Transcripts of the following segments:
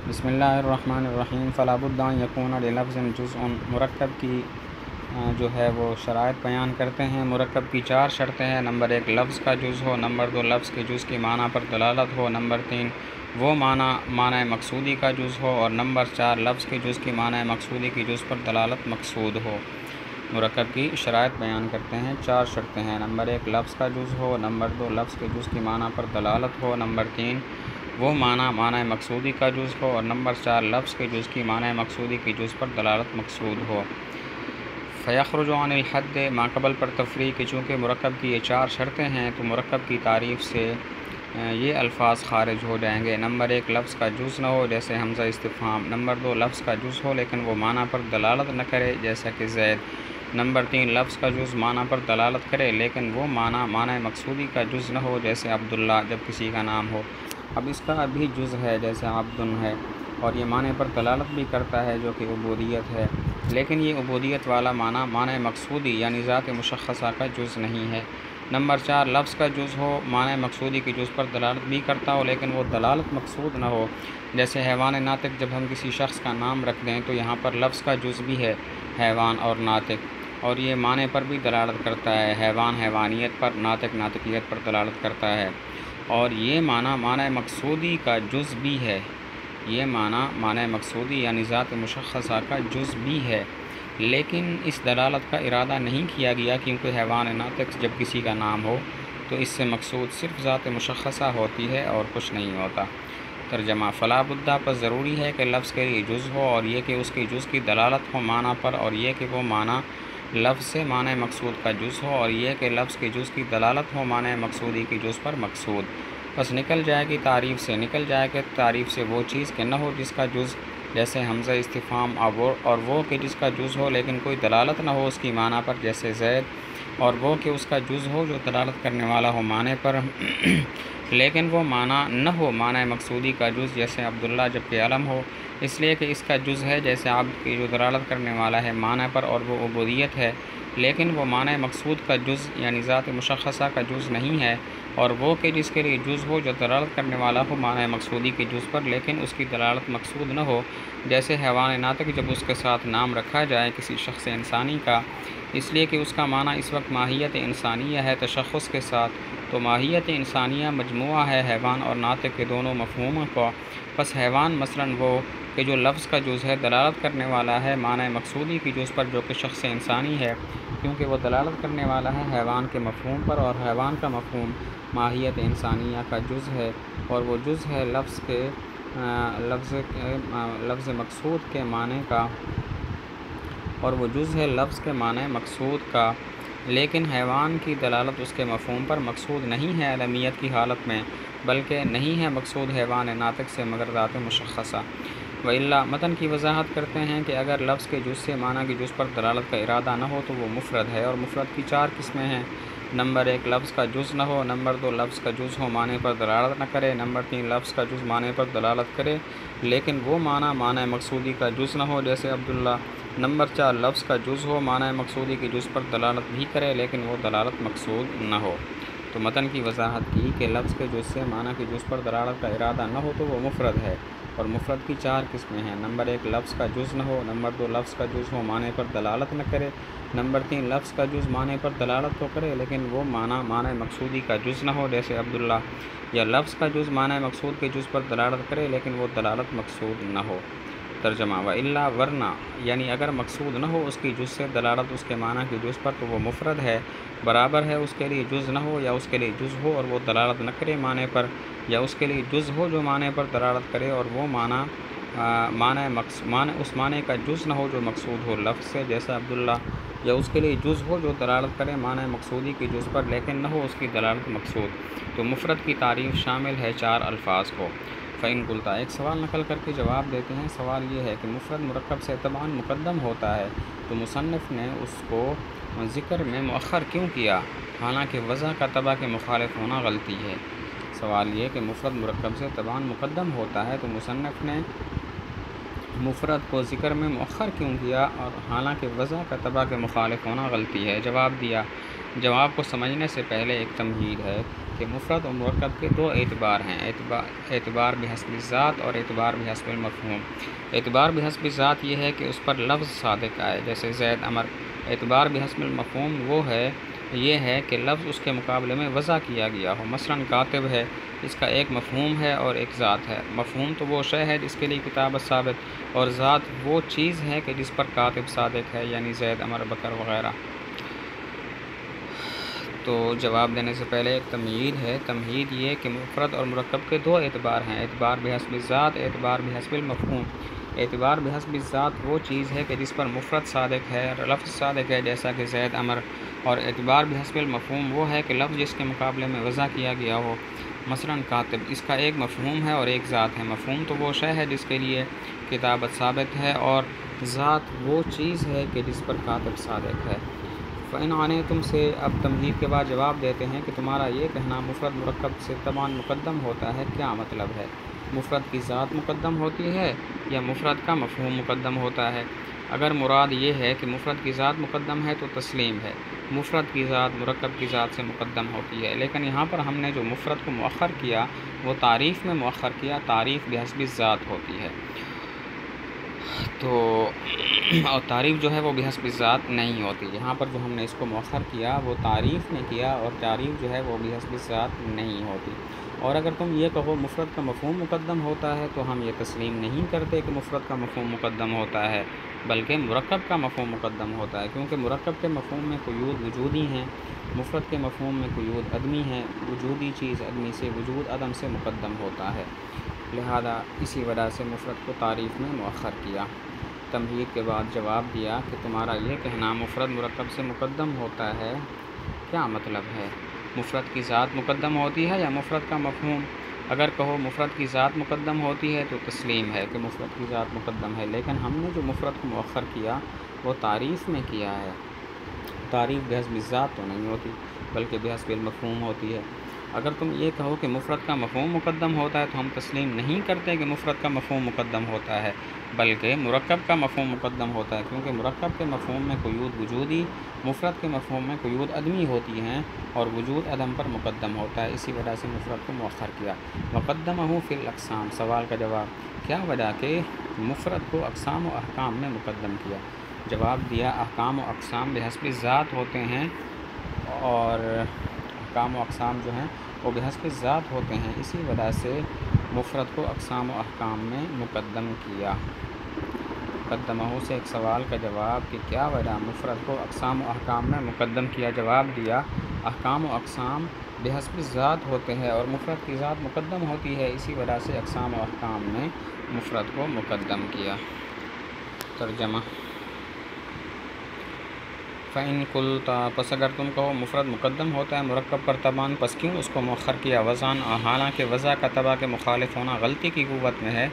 بسم اللہ الرحمن الرحیم فلا بد ان یکون للفظ جزء مرکب کی جو ہے وہ شرائط بیان کرتے ہیں۔ مرکب کی 4 شرطیں ہیں۔ نمبر 1 لفظ کا جز ہو، نمبر 2 لفظ کے جز کی معنی پر دلالت ہو، نمبر 3 وہ معنی مقصودی کا جز ہو، اور نمبر 4 لفظ کے جز کی معنی مقصودی کی جز پر دلالت مقصود ہو۔ مرکب کی شرائط بیان کرتے ہیں۔ 4 شرطیں ہیں۔ نمبر 1 لفظ کا جز ہو، نمبر 2 لفظ کے جز کی معنی پر دلالت ہو، نمبر 3 وہ معنی مقصودی کا جز ہو، اور نمبر 4 لفظ کے جز کی معنی مقصودی کی جز پر دلالت مقصود ہو۔ فیخرج عن الحد ماقبل پر تفریق کہ چونکہ مرکب کی یہ 4 شرطیں ہیں تو مرکب کی تعریف سے یہ الفاظ خارج ہو جائیں گے۔ نمبر 1 لفظ کا جز نہ ہو جیسے حمزہ استفہام، نمبر 2 لفظ کا جز ہو لیکن وہ معنی پر دلالت نہ کرے جیسا کہ زید، نمبر 3 لفظ کا جز معنی پر دلالت کرے لیکن وہ معنی مقصودی کا جز نہ ہو جیسے عبداللہ جب کسی کا نام ہو۔ اب اس کا بھی جز ہے جیسے عبدن ہے، اور یہ معنی پر دلالت بھی کرتا ہے جو کہ عبودیت ہے، لیکن یہ عبودیت والا معنی مقصودی یعنی ذات مشخصہ کا جز نہیں ہے۔ نمبر 4 لفظ کا جز ہو، معنی مقصودی کی جز پر دلالت بھی کرتا ہو لیکن وہ دلالت مقصود نہ ہو، جیسے حیوان ناطق جب ہم کسی شخص کا نام رکھ دیں تو یہاں پر لفظ کا جز بھی ہے حیوان اور ناطق، اور یہ معنی پر بھی دلالت کرتا ہے، حیوان حیوانیت پر، ناطق ناطقیت پر دلالت کرتا ہے، اور یہ معنی مقصودی کا جز بھی ہے، یہ معنی مقصودی یعنی ذات مشخصہ کا جز بھی ہے، لیکن اس دلالت کا ارادہ نہیں کیا گیا کیونکہ حیوان ناطق جب کسی کا نام ہو تو اس سے مقصود صرف ذات مشخصہ ہوتی ہے اور کچھ نہیں ہوتا۔ ترجمہ فلا بد پر ضروری ہے کہ لفظ کے لیے جز ہو، اور یہ کہ اس کی جز کی دلالت ہو معنی پر، اور یہ کہ وہ معنی لفظ سے معنی مقصود کا جز ہو، اور یہ کہ لفظ کی جز کی دلالت ہو معنی مقصودی کی جز پر مقصود۔ بس نکل جائے گی تعریف سے وہ چیز کہ نہ ہو جس کا جز جیسے حمزہ استفہام، اور وہ کہ جس کا جز ہو لیکن کوئی دلالت نہ ہو اس کی معنی پر جیسے زید، اور وہ کہ اس کا جز ہو جو دلالت کرنے والا ہو معنی پر لیکن وہ معنی نہ ہو معنی مقصودی کا جز جیسے عبداللہ جبکہ علم ہو، اس لیے کہ اس کا جز ہے جیسے عبد کی جو دلالت کرنے والا ہے معنی پر اور وہ عبودیت ہے، لیکن وہ معنی مقصود کا جز یعنی ذات مشخصہ کا جز نہیں ہے، اور وہ کہ جس کے لیے جز ہو جو دلالت کرنے والا ہو معنی مقصودی کے جز پر لیکن اس کی دلالت مقصود نہ ہو، جیسے حیوان ناطق جب اس کے ساتھ نام رکھا جائے کسی شخص انسانی کا، اس لیے کہ اس کا معنی اس وقت ماہیت انسانیہ ہے تشخص کے ساتھ، تو ماہیت انسانیہ مجموعہ ہے حیوان اور ناطق کے دونوں مفہوموں کو۔ پس حیوان مثلاً وہ کہ جو لفظ کا جز ہے دلالت کرنے والا ہے معنی مقصودی کی جز پر جو کہ شخص انسانی ہے، کیونکہ وہ دلالت کرنے والا ہے حیوان کے مفہوم پر، اور حیوان کا مفہوم ماہیت انسانیہ کا جز ہے، اور وہ جز ہے لفظ مقصود کے معنی کا، اور وہ جز ہے لفظ کے معنی مقصود کا، لیکن حیوان کی دلالت اس کے مفہوم پر مقصود نہیں ہے علمیت کی حالت میں، بلکہ نہیں ہے مقصود حیوان ناطق سے مگر ذات مشخصہ۔ وإلا متن کی وضاحت کرتے ہیں کہ اگر لفظ کے جز سے معنی کی جز پر دلالت کا ارادہ نہ ہو تو وہ مفرد ہے، اور مفرد کی 4 قسمیں ہیں۔ نمبر 1 لفظ کا جز نہ ہو، نمبر 2 لفظ کا جز ہو معنی پر دلالت نہ کرے، نمبر 3 لفظ کا جز معنی پر دلالت کرے لیکن وہ معنی مقصودی کا جز نہ ہو جیسے عبداللہ، نمبر 4 لفظ کا جز ہو معنی مقصودی کی جز پر دلالت بھی کرے لیکن وہ دلالت مقصود نہ ہو۔ تو متن کی وضاحت کی کہ لفظ کے جز سے معنی کی جز پر دلالت کا ارادہ نہ ہو تو وہ مفرد ہے، اور مفرد کی 4 قسمیں ہیں۔ نمبر 1 لفظ کا جز نہ ہو، نمبر 2 لفظ کا جز ہو معنی پر دلالت نہ کرے، نمبر 3 لفظ کا جز معنی پر دلالت تو کرے لیکن وہ معنی مقصودی کا جز نہ ہو جیسے عبداللہ، یا لفظ کا جز معنی مقصود کے جز پر دلالت کرے لیکن وہ دلالت مقصود نہ ہو۔ ترجمہ وإلا ورنہ یعنی اگر مقصود نہ ہو اس کی جز سے دلالت اس کے معنی کی جز پر تو وہ مفرد ہے، برابر ہے اس کے لیے جز نہ ہو یا اس کے لیے جز ہو اور وہ دلالت نہ کرے معنی پر، یا اس کے لیے جز ہو جو معنی پر دلالت کرے اور وہ اس معنی کا جز نہ ہو جو مقصود ہو لفظ سے جیسا عبداللہ، یا اس کے لیے جز ہو جو دلالت کرے معنی مقصودی کی جز پر لیکن نہ ہو اس کی دلالت مقصود۔ تو مفرد کی تعریف شامل ہے 4 الفاظ کو۔ فإن قلتا ایک سوال نقل کر کے جواب دیتے ہیں۔ سوال یہ ہے کہ مفرد مرکب سے طبعاً مقدم ہوتا ہے تو مصنف نے اس کو ذکر میں مؤخر کیوں کیا حالانکہ وضع کا طبع کے مخالف ہونا غلطی ہے۔ سوال یہ کہ مفرد مرکب سے طبعاً مقدم ہوتا ہے تو مصنف نے مفرد کو ذکر میں مؤخر کیوں کیا اور حالانکہ وضع کا طبع کے مخالف ہونا غلطی ہے۔ جواب دیا۔ جواب کو سمجھنے سے پہلے ایک تمہید ہے کہ مفرد اور مرکب کے دو اعتبار ہیں، اعتبار بحسب ذات اور اعتبار بحسب المفہوم۔ اعتبار بحسب ذات یہ ہے کہ اس پر لفظ صادق آئے، جیسے زید امر۔ اعتبار بحسب المفہوم یہ ہے کہ لفظ اس کے مقابلے میں وضع کیا گیا ہو، مثلاً کاتب ہے، اس کا ایک مفہوم ہے اور ایک ذات ہے۔ مفہوم تو وہ شے ہے جس کے لیے کتابت ثابت، اور ذات وہ چیز ہے کہ جس پر کاتب صادق ہے، یعنی زید امر بکر وغیرہ۔ تو جواب دینے سے پہلے ایک تمہید ہے، تمہید یہ کہ مفرد اور مرکب کے دو اعتبار ہیں، اعتبار بحسب ذات، اعتبار بحسب المفہوم۔ اعتبار بحسب ذات وہ چیز ہے کہ جس پر مفرد صادق ہے، لفظ صادق ہے، جیسا کہ زید امر، اور اعتبار بحسب المفہوم وہ ہے کہ لفظ جس کے مقابلے میں وضع کیا گیا ہو، مثلاً کاتب، اس کا ایک مفہوم ہے اور ایک ذات ہے۔ مفہوم تو وہ شے ہے جس کے لیے کتابت ثابت ہے، اور ذات وہ چیز ہے کہ جس پر کاتب صادق ہے۔ فَإِنْ عَنِیتُم سے اب تمہید کے بعد جواب دیتے ہیں کہ تمہارا یہ کہنا مفرد مرکب سے طبعاً مقدم ہوتا ہے کیا مطلب ہے؟ مفرد کی ذات مقدم ہوتی ہے یا مفرد کا مفہوم مقدم ہوتا ہے؟ اگر مراد یہ ہے کہ مفرد کی ذات مقدم ہے تو تسلیم ہے، مفرد کی ذات مرکب کی ذات سے مقدم ہوتی ہے، لیکن یہاں پر ہم نے جو مفرد کو مؤخر کیا وہ تعریف میں مؤخر کیا، تعریف بحسب ذات ہوتی ہے، تو اور تعریف جو ہے وہ بحسب ذات نہیں ہوتی۔ یہاں پر جو ہم نے اس کو مؤخر کیا وہ تعریف میں کیا، اور تعریف جو ہے وہ بحسب ذات نہیں ہوتی۔ اور اگر تم یہ کہو مفرد کا مفہوم مقدم ہوتا ہے تو ہم یہ تسلیم نہیں کرتے کہ مفرد کا مفہوم مقدم ہوتا ہے، بلکہ مرکب کا مفہوم مقدم ہوتا ہے، کیونکہ مرکب کے مفہوم میں قیود وجودی ہیں، مفرد کے مفہوم میں قیود عدمی ہیں، وجودی چیز عدمی سے، وجود عدم سے مقدم ہوتا ہے، لہذا اسی وجہ سے مفرد کو تعریف میں مؤخر کیا۔ تمہید کے بعد جواب دیا کہ تمہارا یہ کہنا مفرد مرکب سے مقدم ہوتا ہے کیا مطلب ہے؟ مفرد کی ذات مقدم ہوتی ہے یا مفرد کا مفہوم؟ اگر کہو مفرد کی ذات مقدم ہوتی ہے تو تسلیم ہے کہ مفرد کی ذات مقدم ہے، لیکن ہم نے جو مفرد کو مؤخر کیا وہ تعریف میں کیا ہے، تعریف بحسب ذات تو نہیں ہوتی بلکہ بحسب المفہوم ہوتی ہے۔ اگر تم یہ کہو کہ مفرد کا مفہوم مقدم ہوتا ہے تو ہم تسلیم نہیں کرتے کہ مفرد کا مفہوم مقدم ہوتا ہے، بلکہ مرکب کا مفہوم مقدم ہوتا ہے، کیونکہ مرکب کے مفہوم میں قیود وجودی، مفرد کے مفہوم میں قیود عدمی ہوتی ہیں اور وجود عدم پر مقدم ہوتا ہے، اسی وجہ سے مفرد کو مؤخر کیا۔ مقدمہ فی الاقسام، سوال کا جواب، کیا وجہ کہ مفرد کو اقسام و احکام میں مقدم کیا؟ جواب دیا احکام و اقسام بحسب ذات ہوتے ہیں، اور احکام و اقسام جو ہیں وہ بحسب ذات ہوتے ہیں، اسی وجہ سے مفرد کو اقسام و احکام میں مقدم کیا۔ مقدمہ سے ایک سوال کا جواب کہ کیا وجہ مفرد کو اقسام و احکام میں مقدم کیا؟ جواب دیا احکام و اقسام بحسب ذات ہوتے ہیں اور مفرد کی ذات مقدم ہوتی ہے، اسی وجہ سے اقسام و احکام میں مفرد کو مقدم کیا۔ ترجمہ، فَإِن قُلْتَ، پس اگر تم کہو مفرد مقدم ہوتا ہے مرکب پر طبعاً، پس کیوں اس کو مؤخر کیا وضعاً، حالانکہ وضع کا طبع کے مخالف ہونا غلطی کی قوت میں ہے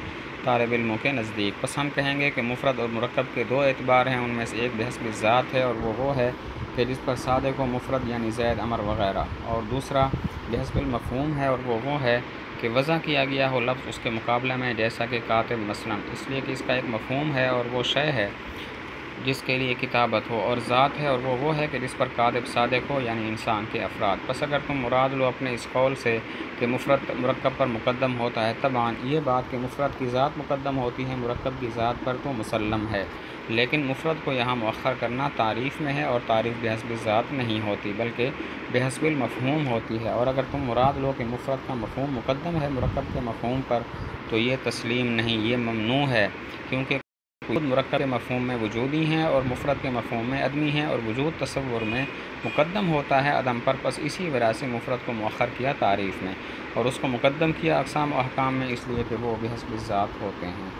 طالب علموں کے نزدیک؟ پس ہم کہیں گے کہ مفرد اور مرکب کے دو اعتبار ہیں، ان میں سے ایک بحسب ذات ہے اور وہ ہے کہ جس پر صادق و مفرد یعنی زید امر وغیرہ، اور دوسرا بحسب المفہوم ہے اور وہ ہے کہ وضع کیا گیا ہو لفظ اس کے مقابلہ میں، جیسا کہ کاتب مثلاً، اس لیے کہ اس کا ایک مفہوم ہے اور وہ شے ہے جس کے لیے کتابت ہو، اور ذات ہے اور وہ ہے کہ جس پر کاتب صادق ہو یعنی انسان کے افراد۔ پس اگر تم مراد لو اپنے اس قول سے کہ مفرد مرکب پر مقدم ہوتا ہے طبعاً، یہ بات کہ مفرد کی ذات مقدم ہوتی ہے مرکب کی ذات پر تو مسلم ہے، لیکن مفرد کو یہاں مؤخر کرنا تعریف میں ہے، اور تعریف بحسب ذات نہیں ہوتی بلکہ بحسب المفہوم ہوتی ہے۔ اور اگر تم مراد لو کہ مفرد کا مفہوم مقدم ہے مرکب کے مفہوم پر تو یہ تسلیم نہیں، یہ ممنوع ہے، کیونکہ وجود مرکب کے مفہوم میں وجودی ہیں اور مفرد کے مفہوم میں عدمی ہیں، اور وجود تصور میں مقدم ہوتا ہے عدم پر، پس اسی وجہ سے مفرد کو مؤخر کیا تعریف میں، اور اس کو مقدم کیا اقسام و احکام میں، اس لیے کہ وہ بحسب ذات ہوتے ہیں۔